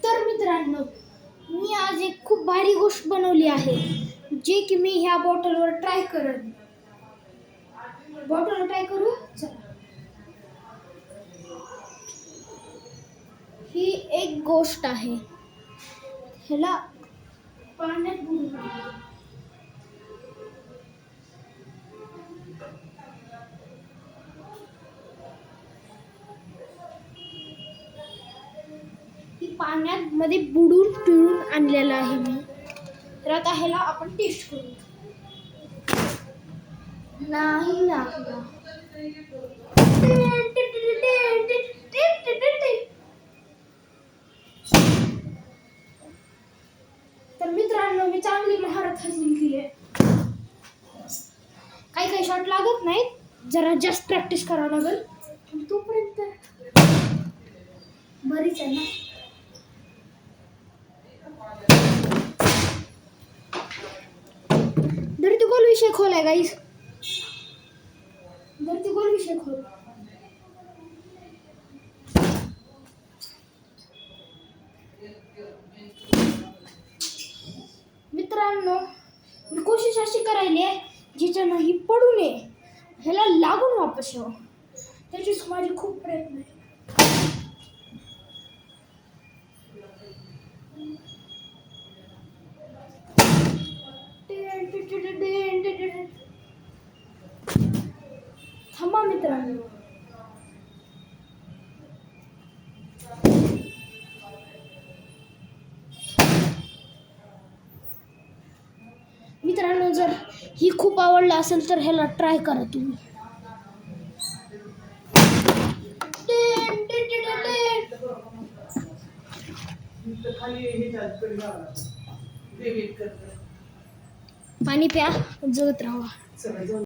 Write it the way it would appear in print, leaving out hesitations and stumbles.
तर मित्रांनो, मी आज एक खूप भारी गोष्ट बनवली आहे, जे की मी ह्या बॉटलवर ट्राय करेन. बॉटलवर ट्राय करू. चला, ही एक गोष्ट आहे. ह्याला पाण्यात बुडवून पाण्यात मध्ये बुडून पिळून आणलेला आहे मी. तर आता ह्याला आपण टेस्ट करू. नाही लागला. तर मित्रांनो, मी चांगली महारत हासिल केली आहे. काही शॉट लागत नाहीत, जरा जास्त प्रॅक्टिस करावं लागेल. तोपर्यंत बरीच आहे ना. धरती गोल विषय खोल आहे गाईस. धरती गोल विषय खोल. मित्रांनो, मी कोशिश अशी करायली आहे जिच्यानं ही पडू नये, ह्याला लागून वापस यावं. त्याचीच माझी खूप प्रयत्न आहे. थांबा मित्रांनो. मित्रांनो, जर ही खूप आवडलं असेल तर ह्याला ट्राय करा तुम्ही. पाणी प्या, जगत राहा.